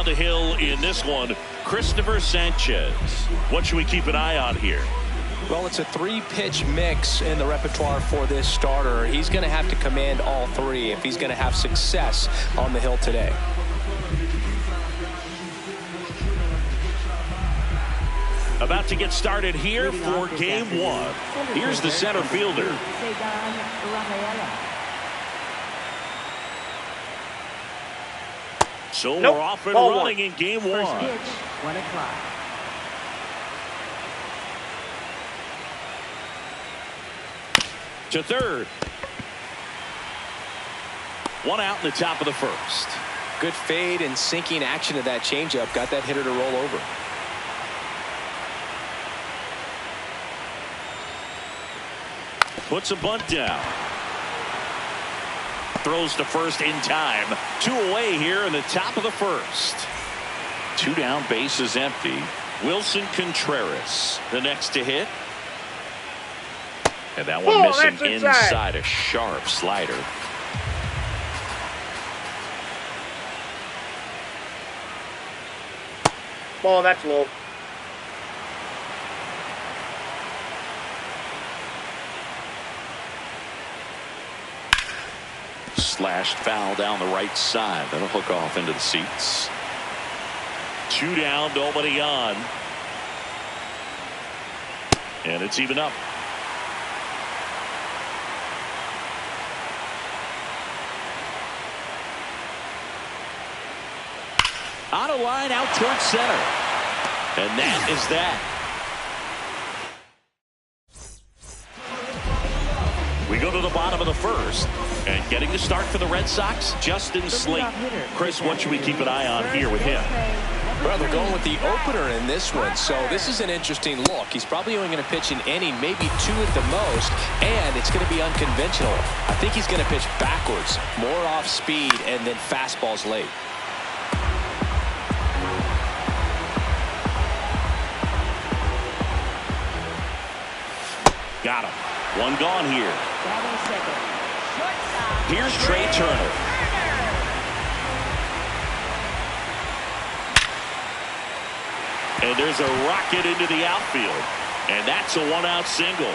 the hill in this one, Christopher Sanchez. What should we keep an eye on here? Well, it's a 3-pitch mix in the repertoire for this starter. He's going to have to command all 3 if he's going to have success on the hill today. About to get started here for game 1. Here's the center fielder. So we're off and running in game 1. First pitch, 1 o'clock. To third. 1 out in the top of the first. Good fade and sinking action of that changeup. Got that hitter to roll over. Puts a bunt down. Throws to first in time. 2 away here in the top of the first. 2 down, bases empty. Wilson Contreras, the next to hit. And that one missing inside, a sharp slider. Ball, that's low. Slashed foul down the right side. That'll hook off into the seats. 2 down, nobody on. And it's even up. On a line out towards center. And that is that. We go to the bottom of the first. And getting the start for the Red Sox, Justin Slate. Chris, what should we keep an eye on here with him? Well, they're going with the opener in this one, so this is an interesting look. He's probably only going to pitch an inning, maybe 2 at the most, and it's going to be unconventional. I think he's going to pitch backwards, more off speed, and then fastballs late. Got him. 1 gone here. Here's Trey Turner. And there's a rocket into the outfield. And that's a 1-out single.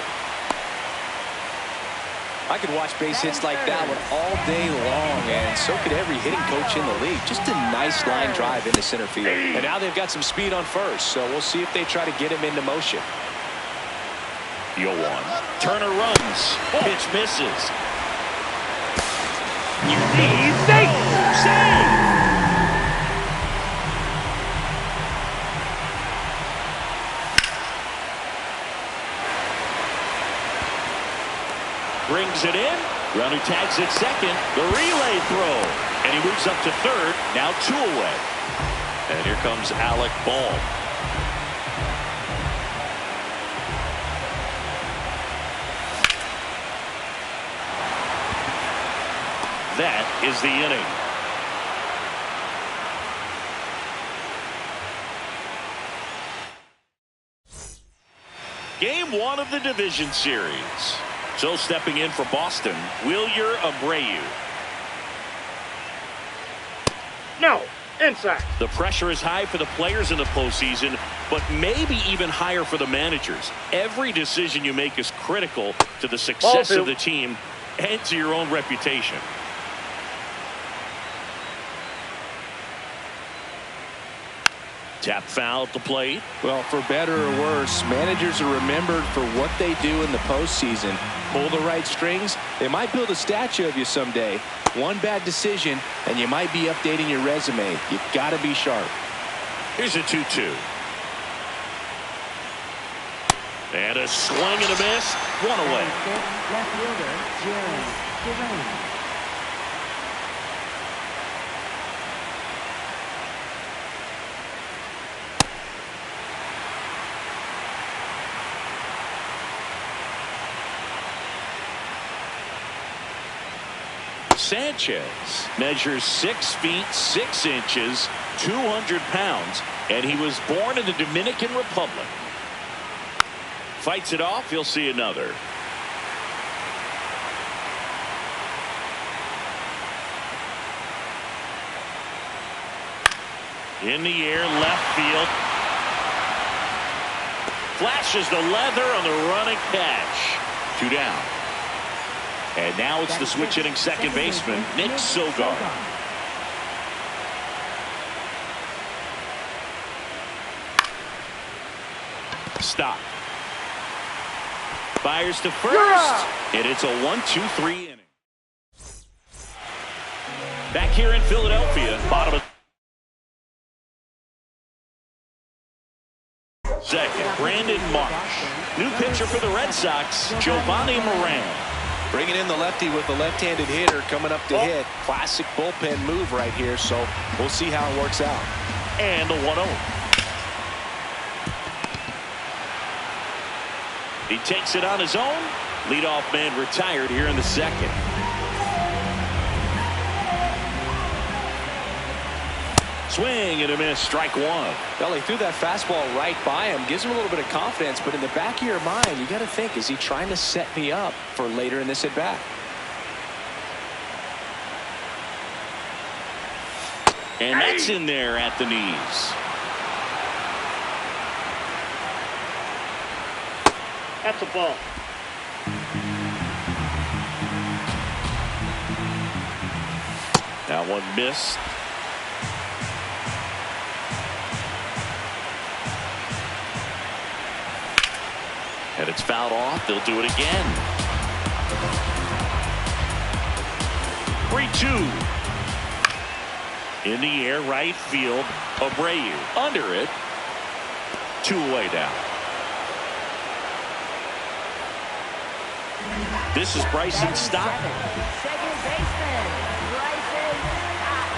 I could watch base hits like that one all day long, and so could every hitting coach in the league. Just a nice line drive into center field. And now they've got some speed on first, so we'll see if they try to get him into motion. 0-1. Turner runs. Pitch misses. Save! Brings it in. Runner tags at second. The relay throw. And he moves up to third. Now 2 away. And here comes Alec Ball. That is the inning. Game 1 of the division series. So stepping in for Boston, Wilyer Abreu. No, inside. The pressure is high for the players in the postseason, but maybe even higher for the managers. Every decision you make is critical to the success of the team and to your own reputation. Tap foul at the plate. Well, for better or worse, managers are remembered for what they do in the postseason. Pull the right strings, they might build a statue of you someday. One bad decision, and you might be updating your resume. You've got to be sharp. Here's a 2-2. And a swing and a miss. 1 away. Left fielder, Jerry. Sanchez measures 6 feet 6 inches, 200 pounds, and he was born in the Dominican Republic. Fights it off. You'll see another. In the air, left field. Flashes the leather on the running catch. 2 down. And now it's the switch hitting second baseman, Nick Sogard. Stop. Fires to first. And it's a 1-2-3 inning. Back here in Philadelphia, bottom of second, Brandon Marsh. New pitcher for the Red Sox, Giovanni Moran. Bringing in the lefty with the left-handed hitter coming up to hit. Classic bullpen move right here, so we'll see how it works out. And the 1-0. He takes it on his own. Leadoff man retired here in the second. Swing and a miss, strike one. Well, he threw that fastball right by him. Gives him a little bit of confidence, but in the back of your mind, you got to think, is he trying to set me up for later in this at-bat? And that's in there at the knees. That's a ball. That one missed. And it's fouled off. They'll do it again. 3-2. In the air, right field. Abreu under it. 2 away down. This is Bryson Stott. Second baseman, Bryson Stott.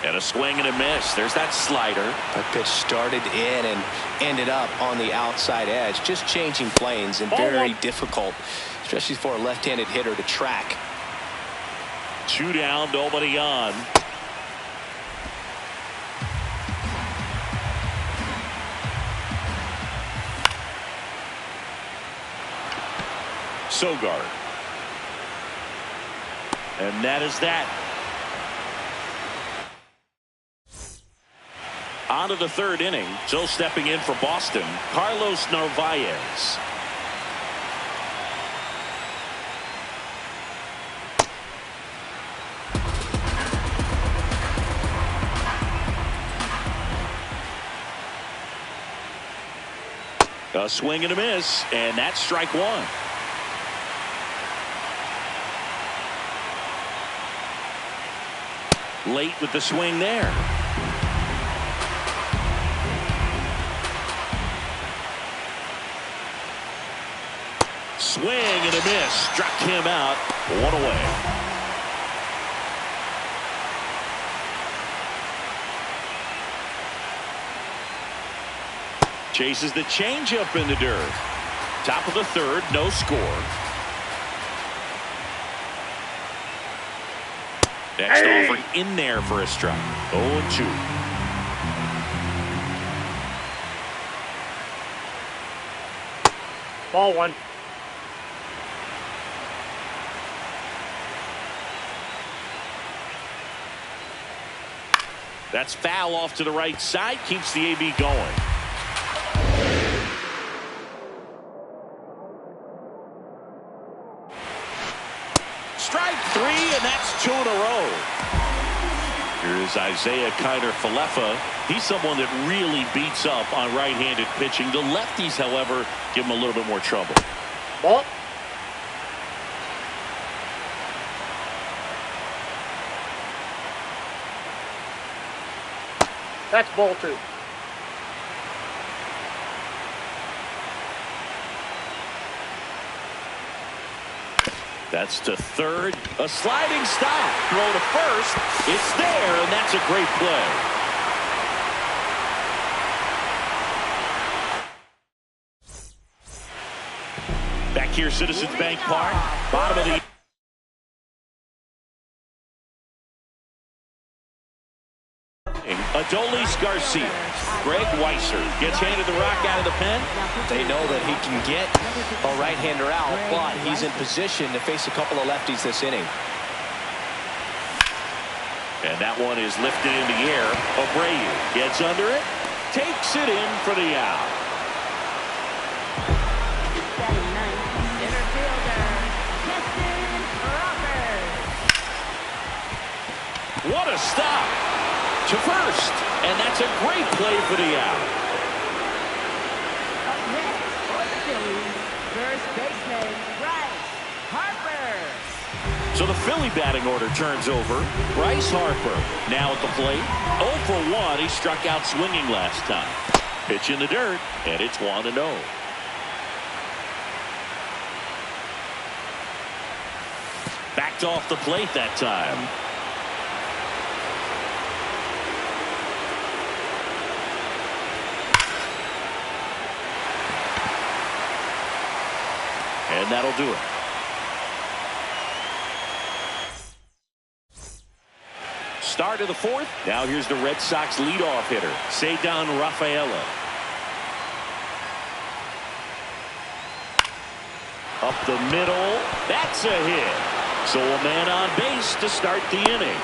And a swing and a miss. There's that slider. That pitch started in and ended up on the outside edge. Just changing planes and very difficult, especially for a left-handed hitter to track. 2 down, nobody on. Sogard. And that is that. On to the third inning. So stepping in for Boston, Carlos Narvaez. A swing and a miss, and that's strike one. Late with the swing there. Swing and a miss. Struck him out. 1 away. Chases the changeup in the dirt. Top of the third, no score. Next offering in there for a strike. 0-2. Ball one. That's foul off to the right side. Keeps the AB going. Strike 3, and that's 2 in a row. Here's Isaiah Kiner-Falefa. He's someone that really beats up on right-handed pitching. The lefties, however, give him a little bit more trouble. Ball. That's ball 2. That's to third. A sliding stop. Throw to first. It's there, and that's a great play. Back here, Citizens Bank Park. Bottom of the a Adolis Garcia. Greg Weisser gets handed the rock out of the pen. They know that he can get a right-hander out, but he's in position to face a couple of lefties this inning. And that one is lifted in the air. Abreu gets under it, takes it in for the out. Batting ninth, center fielder, Justin Crawford. What a stop to first, and that's a great play for the out. Up next for the Phillies, first baseman Bryce Harper. So the Philly batting order turns over. Bryce Harper now at the plate. 0 for 1. He struck out swinging last time. Pitch in the dirt, and it's 1-0. Backed off the plate that time. And that'll do it. Start of the fourth. Now here's the Red Sox leadoff hitter, Ceddanne Rafaela. Up the middle. That's a hit. So a man on base to start the inning.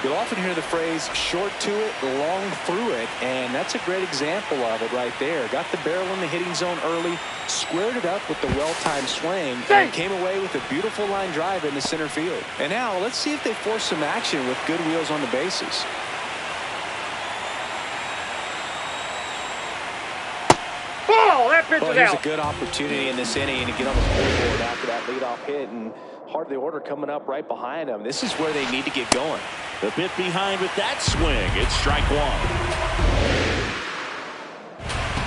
You'll often hear the phrase short to it, long through it, and that's a great example of it right there. Got the barrel in the hitting zone early, squared it up with the well-timed swing, and came away with a beautiful line drive into center field. And now let's see if they force some action with good wheels on the bases. Ball! That pitch Well, is here's out. a good opportunity in this inning to get on the scoreboard after that leadoff hit, and part of the order coming up right behind them. This is where they need to get going. A bit behind with that swing. It's strike one.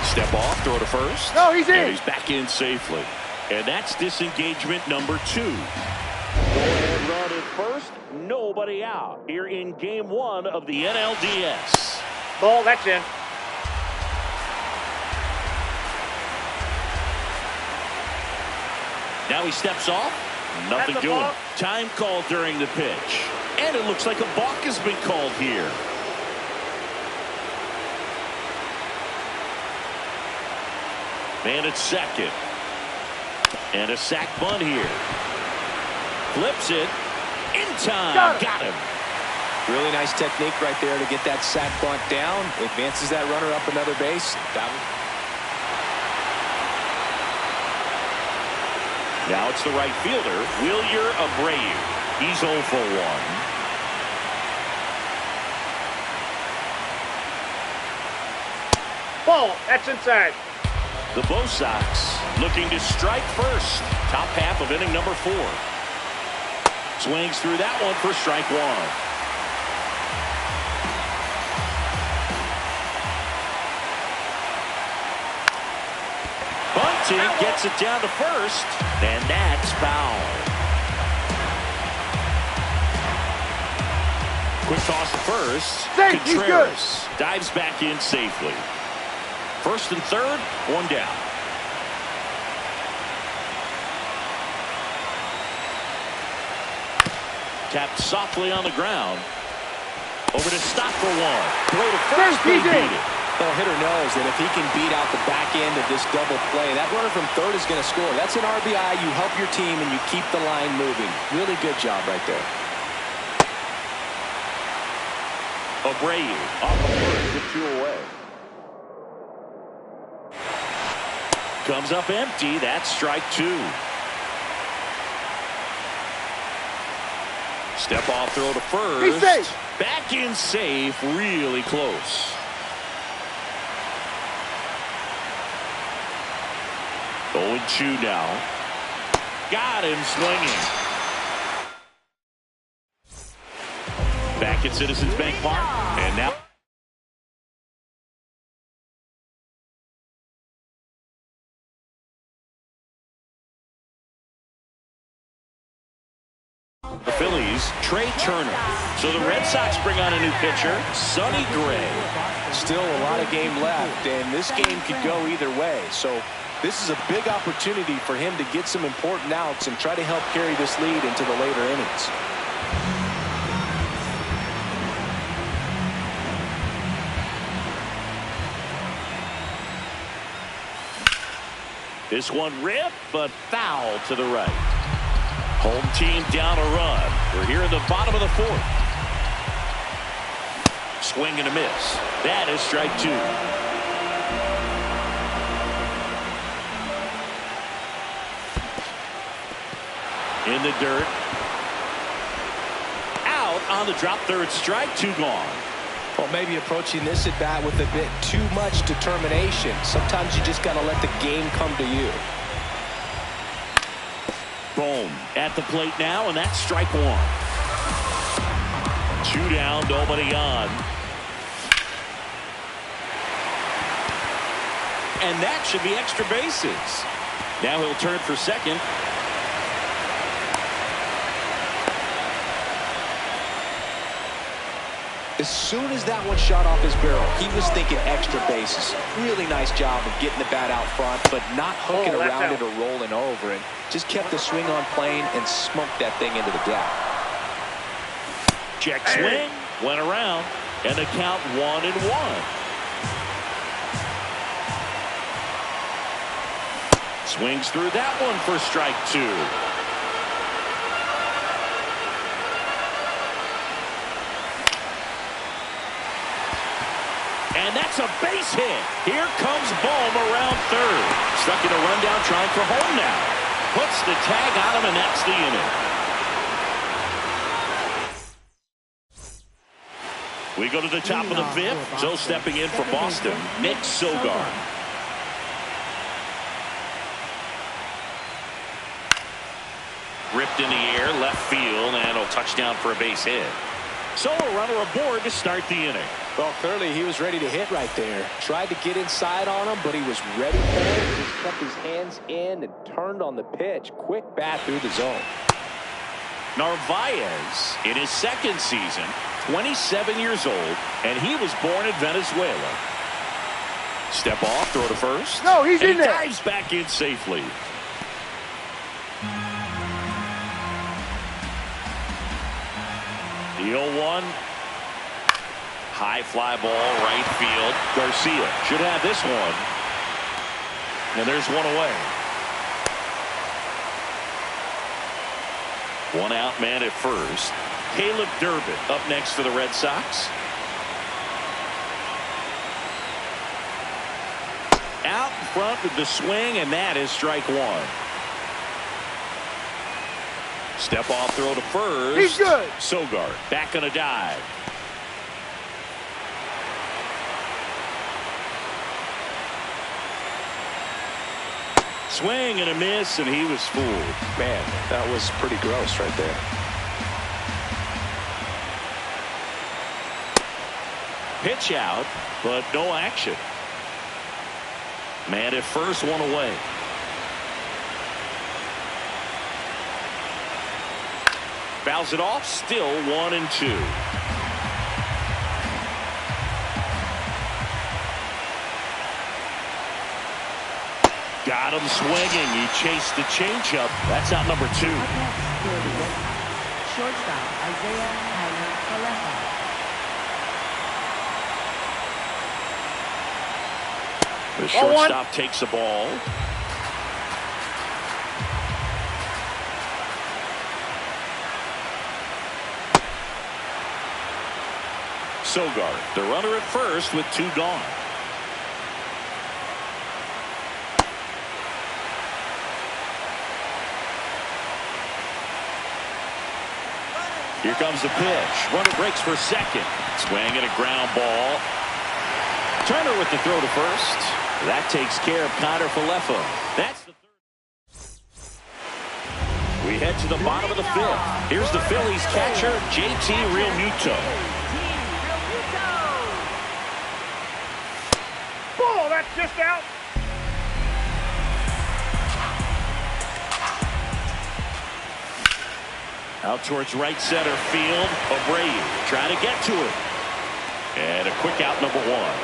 Step off, throw to first. No, he's in. And he's back in safely. And that's disengagement number 2. Go ahead, run at first. Nobody out here in game 1 of the NLDS. Ball, that's in. Now he steps off. Nothing That's a doing. balk. Time called during the pitch. And it looks like a balk has been called here. Man at second. And a sac bunt here. Flips it. In time. Got him. Really nice technique right there to get that sac bunt down. Advances that runner up another base. Now it's the right fielder, Wilyer Abreu. He's 0 for 1. Ball, that's inside. The BOS Sox looking to strike first. Top half of inning number 4. Swings through that one for strike 1. Bunting gets it down to first, and that's foul. Quick toss to first. Safe, he's good. Contreras dives back in safely. First and third, 1 down. Tapped softly on the ground. Over to stop for 1. Throw to first, but he beat it. Well, hitter knows that if he can beat out the back end of this double play, that runner from third is going to score. That's an RBI. You help your team and you keep the line moving. Really good job right there. Abreu off the first with 2 away. Comes up empty. That's strike 2. Step off throw to first. He's safe. Back in safe. Really close. 0-2 now. Got him swinging. Back at Citizens Bank Park. And now the Phillies, Trey Turner. So the Red Sox bring on a new pitcher, Sonny Gray. Still a lot of game left, and this game could go either way. So this is a big opportunity for him to get some important outs and try to help carry this lead into the later innings. This one ripped, but foul to the right. Home team down a run. We're here in the bottom of the fourth. Swing and a miss. That is strike two. In the dirt. Out on the drop, third strike, two gone. Well, maybe approaching this at bat with a bit too much determination. Sometimes you just got to let the game come to you. Boom. At the plate now, and that's strike one. Two down, nobody on. And that should be extra bases. Now he'll turn for second. As soon as that one shot off his barrel, he was thinking extra bases. Really nice job of getting the bat out front, but not hooking around it or rolling over, and just kept the swing on plane and smoked that thing into the gap. Check swing, went around, and the count 1-1. Swings through that one for strike two. And that's a base hit. Here comes Bohm around third. Stuck in a rundown, trying for home now. Puts the tag on him, and that's the inning. We go to the top of the fifth. So stepping in for Boston, Nick Sogard. Ripped in the air, left field, and a touchdown for a base hit. So a runner aboard to start the inning. Well, clearly he was ready to hit right there. Tried to get inside on him, but he was ready for it. Just kept his hands in and turned on the pitch. Quick bat through the zone. Narvaez in his second season, 27 years old, and he was born in Venezuela. Step off, throw to first. No, he's in there. He dives back in safely. The 0-1. High fly ball, right field. Garcia should have this one. And there's one away. One out, man at first. Caleb Durbin up next for the Red Sox. Out in front with the swing, and that is strike one. Step off throw to first. He's good. Sogard back on a dive. Swing and a miss, and he was fooled. Man, that was pretty gross right there. Pitch out, but no action. Man at first, one away. Fouls it off, still 1-2. Got him swinging. He chased the changeup. That's out number two. Shortstop, Isaiah Falefa. The shortstop takes the ball. Sogard, the runner at first with two gone. Here comes the pitch. Runner breaks for second. Swing and a ground ball. Turner with the throw to first. That takes care of Connor Falefa. That's the third. We head to the bottom of the fifth. Here's the Phillies catcher, JT Realmuto. Ball, that's just out. Out towards right center field. Abreu trying to get to it. And a quick out, number one.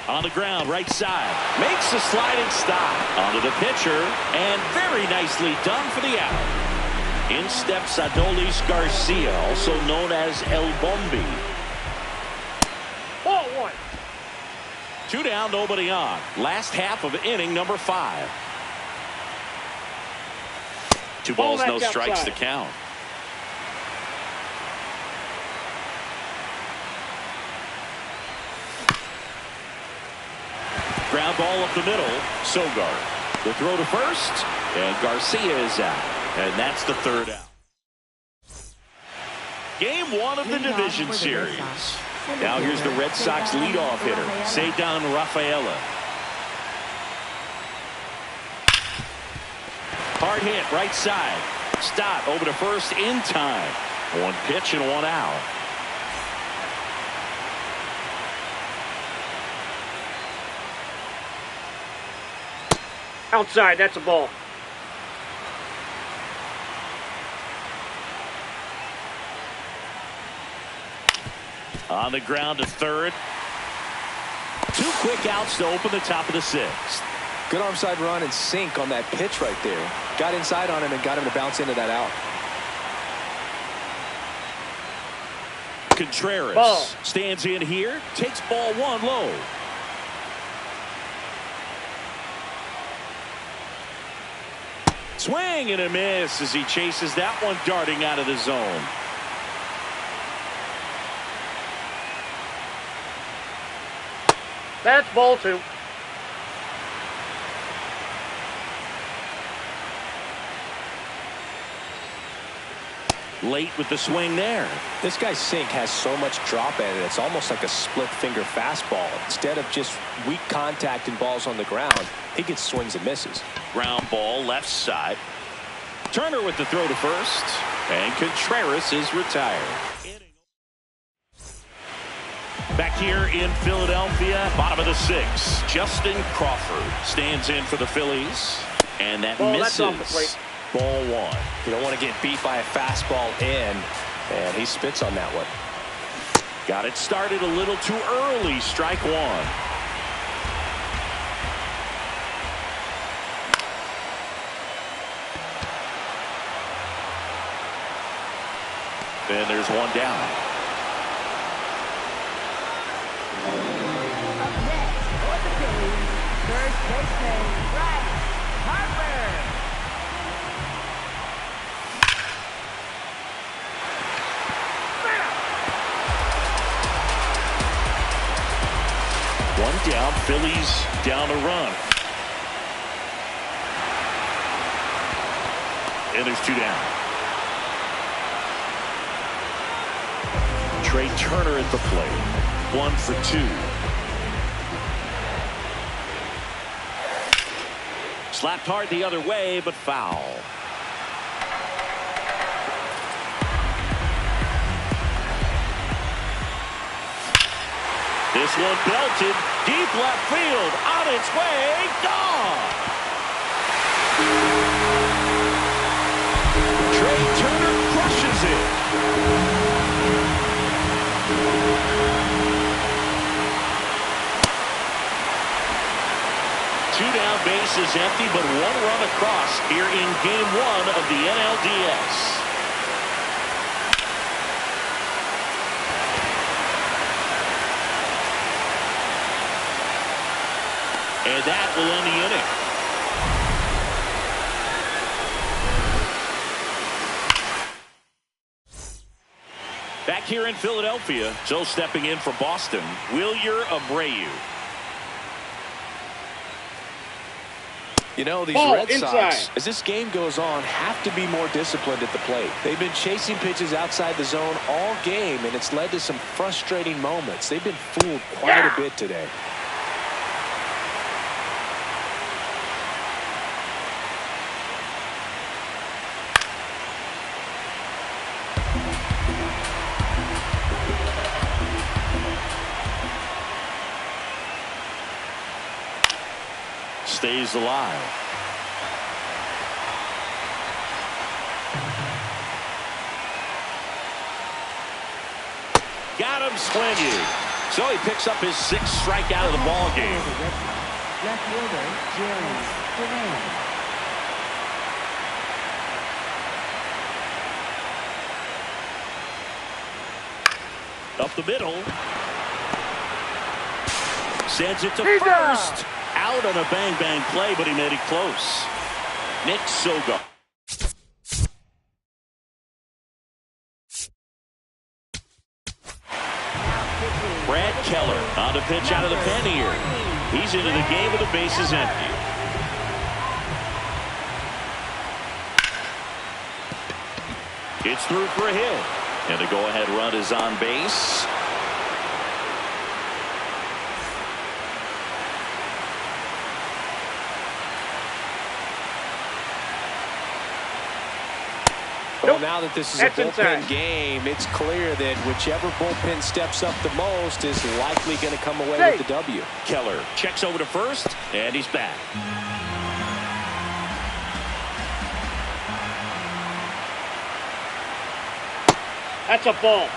On the ground, right side. Makes a sliding stop. Onto the pitcher. And very nicely done for the out. In steps Adolis Garcia, also known as El Bombi. Ball one. 2 down, nobody on. Last half of inning number 5. 2 balls, no strikes to count. Ground ball up the middle. Sogard. The throw to first, and Garcia is out. And that's the 3rd out. Game 1 of the division series. Now here's the Red Sox leadoff hitter, Ceddanne Rafaela. Hard hit, right side. Stott over to first in time. 1 pitch and 1 out. Outside, that's a ball. On the ground to third. 2 quick outs to open the top of the 6th. Good arm side run and sink on that pitch right there. Got inside on him and got him to bounce into that out. Contreras stands in here, takes ball 1 low. Swing and a miss as he chases that one darting out of the zone. That's ball 2. Late with the swing there. This guy's sink has so much drop at it. It's almost like a split finger fastball. Instead of just weak contact and balls on the ground, he gets swings and misses. Ground ball left side. Turner with the throw to first, and Contreras is retired. Back here in Philadelphia, bottom of the 6th, Justin Crawford stands in for the Phillies, and that misses. That's off the plate. Ball 1. You don't want to get beat by a fastball in, and he spits on that one. Got it started a little too early. Strike 1. And there's 1 down. Up next for the Phillies, first baseman Bryce Harper. One down, Phillies down a run. And there's 2 down. Trey Turner at the plate. 1 for 2. Slapped hard the other way, but foul. This one belted deep left field, on its way, gone. Trey Turner crushes it. Two down, base is empty, but 1 run across here in game 1 of the NLDS. And that will end the inning. Back here in Philadelphia, so stepping in for Boston, Wilyer Abreu. You know, these Red Sox, as this game goes on, have to be more disciplined at the plate. They've been chasing pitches outside the zone all game, and it's led to some frustrating moments. They've been fooled quite a bit today. Stays alive. Got him swinging. So he picks up his 6th strikeout of the ball game. Left fielder, Jerry Durant. Up the middle. Sends it to first. Out on a bang-bang play, but he made it close. Nick Soga. Brad Keller on the pitch out of the pen here. He's into the game with the bases empty. It's through for a hit. And the go-ahead run is on base. Well, now that this is a bullpen game, it's clear that whichever bullpen steps up the most is likely going to come away with the W. Keller checks over to first, and he's back. That's a ball.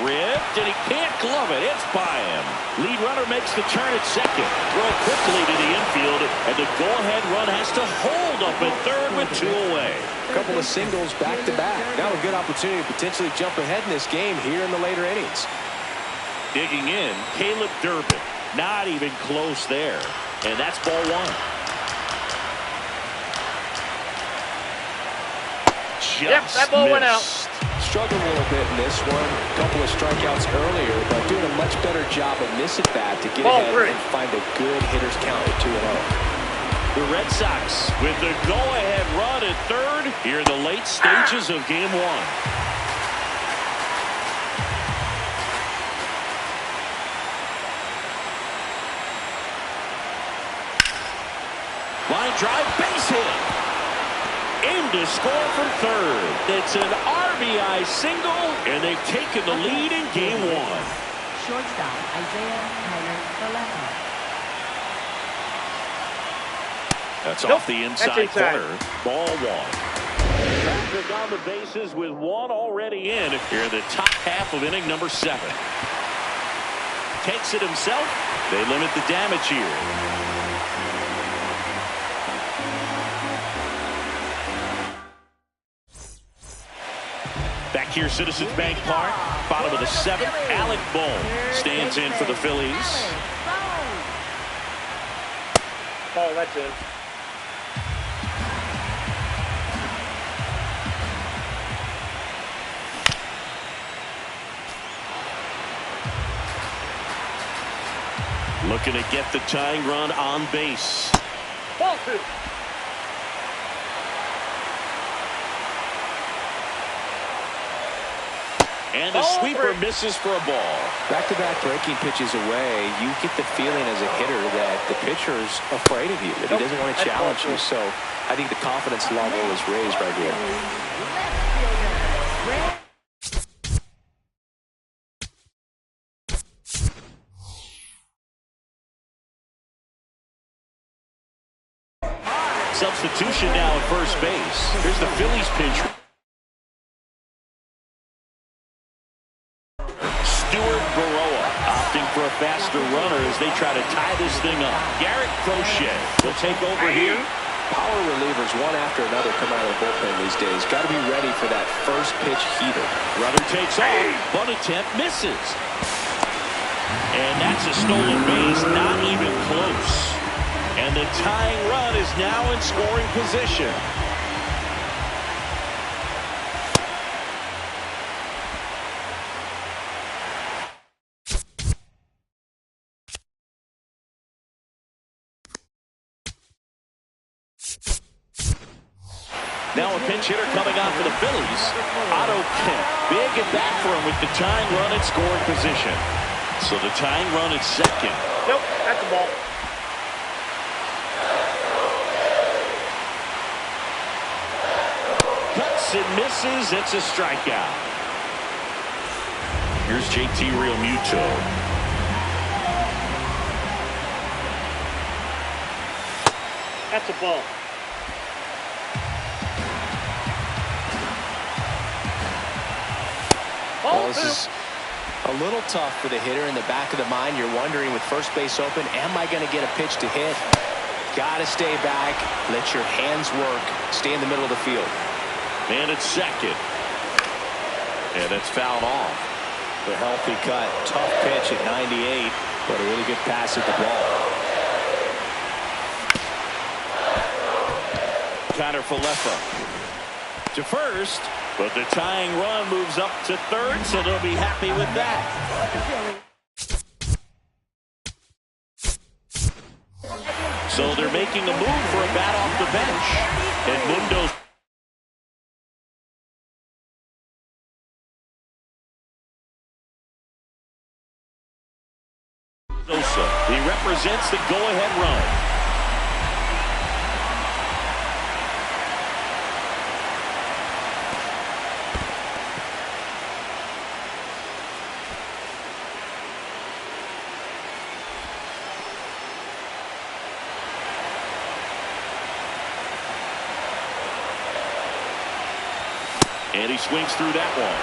Ripped, and he can't glove it. It's by him. Lead runner makes the turn at second. Throw quickly to the infield, and the go-ahead run has to hold up at third with 2 away. A couple of singles back-to-back. Now a good opportunity to potentially jump ahead in this game here in the later innings. Digging in, Caleb Durbin. Not even close there. And that's ball 1. Just that ball went out. Struggled a little bit in this one. A couple of strikeouts earlier, but doing a much better job of missing bat to get ahead and find a good hitter's count at 2-0. The Red Sox with the go-ahead run at third here in the late stages of game 1. Line drive, base hit. In to score from third. It's an RBI single, and they've taken the lead in game 1. Shortstop, Isaiah Tyler. That's off the inside corner. Ball 1. Traffic on the bases with 1 already in here in the top half of inning number 7. Takes it himself. They limit the damage here. Back here, Citizens Bank Park, bottom of the 7th. Alec Bohm stands in for the Phillies. Oh, that's it. Looking to get the tying run on base. Ball 2. And the sweeper misses for a ball. Back-to-back breaking pitches away, you get the feeling as a hitter that the pitcher's afraid of you, that he doesn't want to challenge you. So I think the confidence level is raised right here. Substitution now at first base. Here's the Phillies pitch. For a faster runner as they try to tie this thing up. Garrett Crochet will take over here. Power relievers, one after another, come out of the bullpen these days. Got to be ready for that first pitch heater. Runner takes off. Bunt attempt misses. And that's a stolen base, not even close. And the tying run is now in scoring position. Now a pinch hitter coming on for the Phillies. Otto Kemp. Big at bat for him with the tying run at scoring position. So the tying run at second. Nope, that's a ball. Cuts and misses. It's a strikeout. Here's JT Realmuto. That's a ball. Well, this is a little tough for the hitter in the back of the mind. You're wondering with first base open, am I going to get a pitch to hit? got to stay back, let your hands work, stay in the middle of the field. And it's second. And it's fouled off. The healthy cut, tough pitch at 98, but a really good pass at the ball. Connor Falefa to first, but the tying run moves up to third, so they'll be happy with that. So they're making a move for a bat off the bench. Edmundo Sosa. He represents the go-ahead run. And he swings through that one.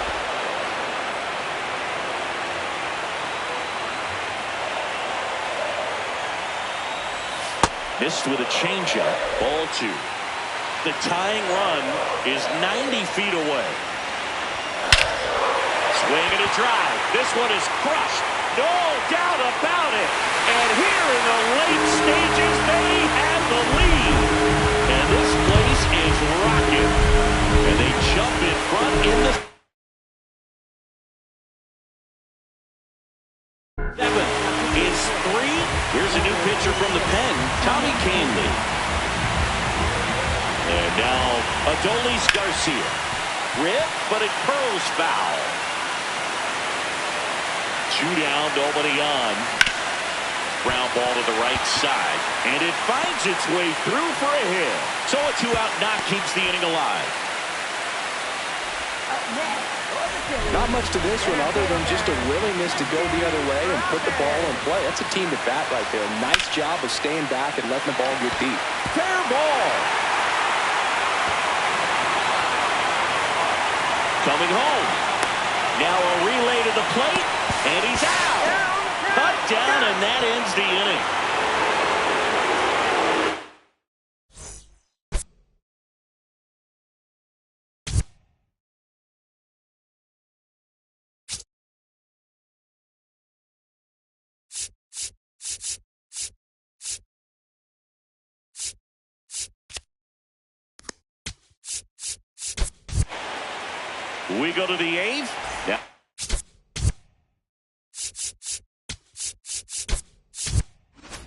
Missed with a changeup. Ball 2. The tying run is 90 feet away. Swing and a drive. This one is crushed. No doubt about it. And here in the late stages, they have the lead. And this place is rocking. And they jump in front in the 7 is 3. Here's a new pitcher from the pen, Tommy Canley. And now Adolis Garcia. Rip, but it curls foul. 2 down, nobody on. Ground ball to the right side. And it finds its way through for a hit. So a 2-out knock keeps the inning alive. Not much to this one other than just a willingness to go the other way and put the ball in play. That's a team to bat right there. Nice job of staying back and letting the ball get deep. Fair ball. Coming home. Now a relay to the plate, and he's out. Cut down, and that ends the inning. We go to the 8th. Yeah.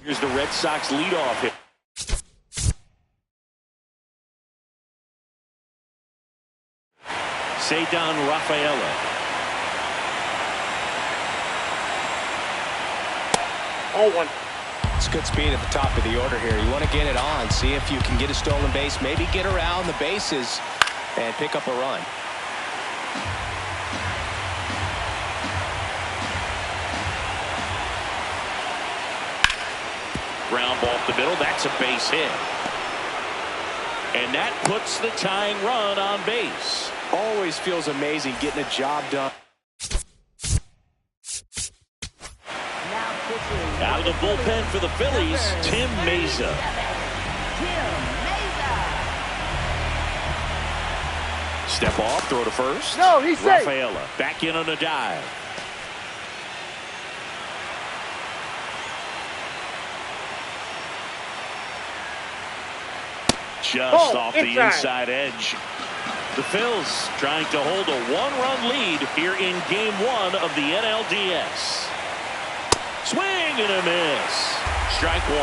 Here's the Red Sox leadoff hit. Cedar Rafaela. Oh, 1. It's good speed at the top of the order here. You want to get it on, see if you can get a stolen base, maybe get around the bases and pick up a run. Ground ball up the middle. That's a base hit. And that puts the tying run on base. Always feels amazing getting a job done. Out of the bullpen for the Phillies, Tim Meza. Step off, throw to first. No, he's safe. Rafaela back in on a dive. Just off the inside edge. The Phils trying to hold a 1-run lead here in Game 1 of the NLDS. Swing and a miss. Strike 1.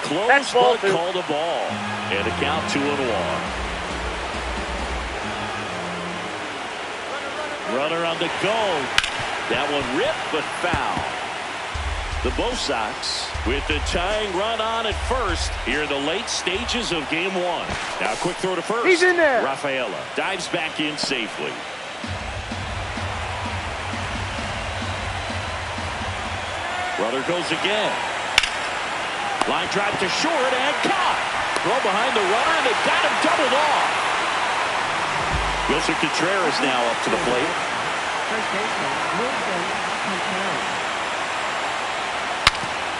Close, but called a ball. And a count 2-1. Runner on the go. That one ripped, but foul. The BOS Sox with the tying run on at first here in the late stages of Game 1. Now a quick throw to first. He's in there. Rafaela dives back in safely. Runner goes again. Line drive to short and caught. Throw behind the runner, and they got him doubled off. Wilson Contreras now up to the plate. First baseman,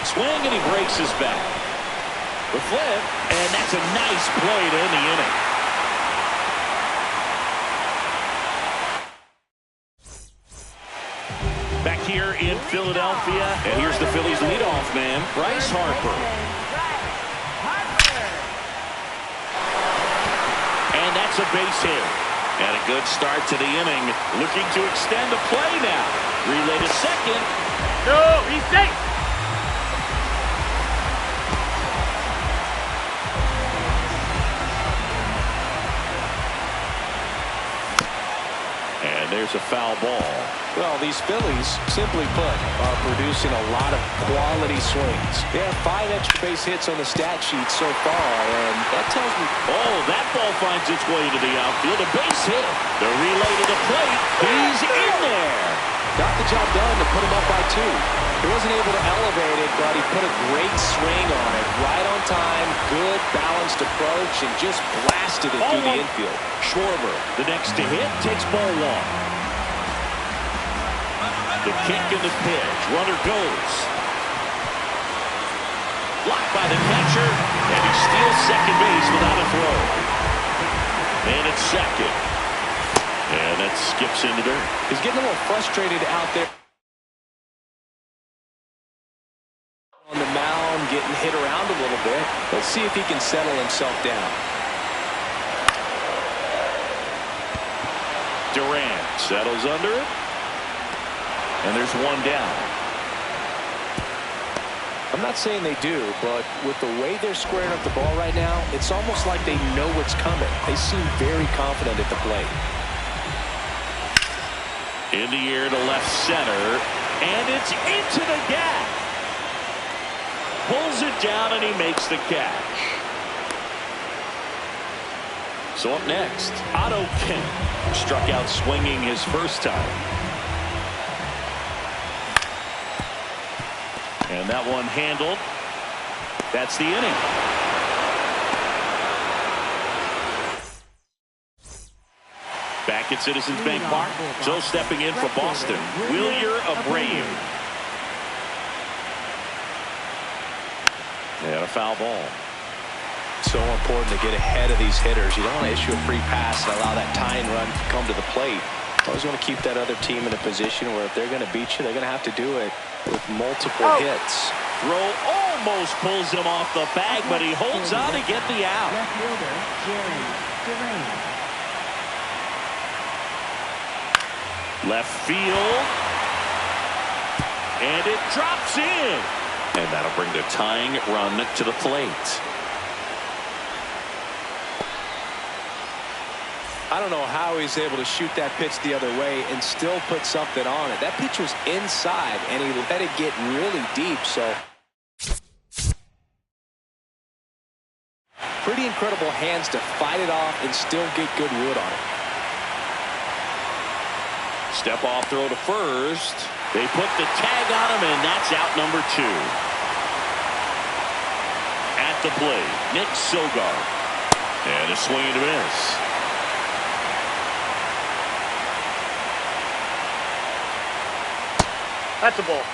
Swing, and he breaks his back. The flip, and that's a nice play to end the inning. Back here in Philadelphia, and here's the Phillies leadoff man, Bryce Harper. And that's a base hit. And a good start to the inning. Looking to extend the play now. Relay to second. No, he's safe. And there's a foul ball. Well, these Phillies, simply put, are producing a lot of quality swings. They have 5 extra base hits on the stat sheet so far, and that tells me... Oh, that ball finds its way to the outfield. A base hit. The relay to the plate. He's in there. Got the job done to put him up by 2. He wasn't able to elevate it, but he put a great swing on it. Right on time, good balanced approach, and just blasted it through the infield. Schwarber, the next to hit, takes ball 1. The kick and the pitch. Runner goes. Blocked by the catcher, and he steals second base without a throw. And it's second. And that skips into dirt. He's getting a little frustrated out there on the mound, getting hit around a little bit. Let's see if he can settle himself down. Durant settles under it. And there's 1 down. I'm not saying they do, but with the way they're squaring up the ball right now, it's almost like they know what's coming. They seem very confident at the plate. In the air to left center, and it's into the gap. Pulls it down, and he makes the catch. So up next, Otto Kemp struck out swinging his first time. And that one handled. That's the inning. Back at Citizens Bank Park. So stepping in for Boston, Wilyer Abreu. And a foul ball. So important to get ahead of these hitters. You don't want to issue a free pass and allow that tying run to come to the plate. Always want to keep that other team in a position where if they're going to beat you, they're going to have to do it with multiple hits. Throw almost pulls him off the bag, but he holds on to get the out. Left field. And it drops in. And that'll bring the tying run to the plate. I don't know how he's able to shoot that pitch the other way and still put something on it. That pitch was inside, and he let it get really deep, so pretty incredible hands to fight it off and still get good wood on it. Step off throw to first. They put the tag on him, and that's out number 2. At the plate, Nick Sogard. And a swing and a miss. That's a ball.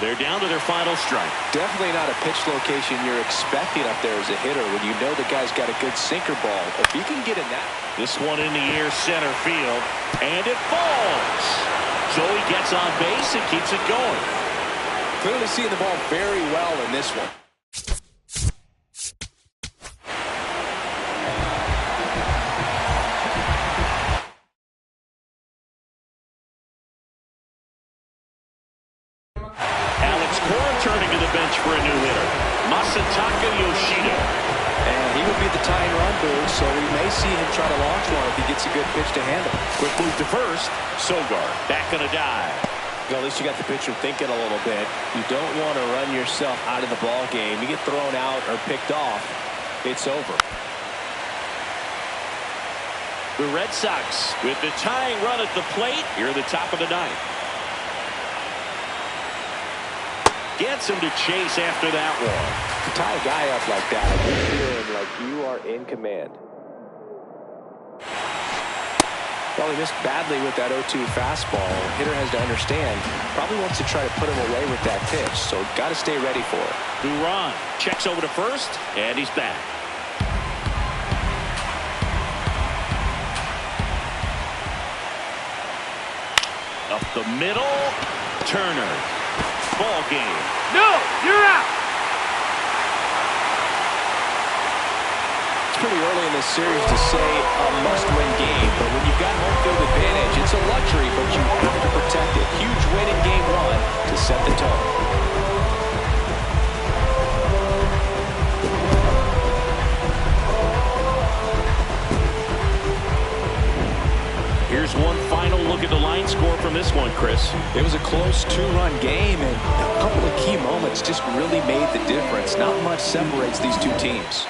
They're down to their final strike. Definitely not a pitch location you're expecting up there as a hitter when you know the guy's got a good sinker ball. If you can get in that. This one in the air center field, and it falls. So he gets on base and keeps it going. Clearly seeing the ball very well in this one. Turning to the bench for a new hitter, Masataka Yoshida. And he would be the tying run boost, so we may see him try to launch one if he gets a good pitch to handle. Quick move to first. Sogard back on a dive. Well, at least you got the pitcher thinking a little bit. You don't want to run yourself out of the ball game. You get thrown out or picked off, it's over. The Red Sox with the tying run at the plate here at the top of the 9th. Gets him to chase after that one. To tie a guy up like that, you're feeling like you are in command. Well, he missed badly with that 0-2 fastball. Hitter has to understand, probably wants to try to put him away with that pitch, so got to stay ready for it. Duran checks over to first, and he's back. Up the middle, Turner. Ball game. No, you're out. It's pretty early in this series to say a must-win game, but when you've got home field advantage, it's a luxury, but you have to protect it. Huge win in game one to set the tone. Here's one final look at the line score from this one, Chris. It was a close two-run game, and a couple of key moments just really made the difference. Not much separates these two teams.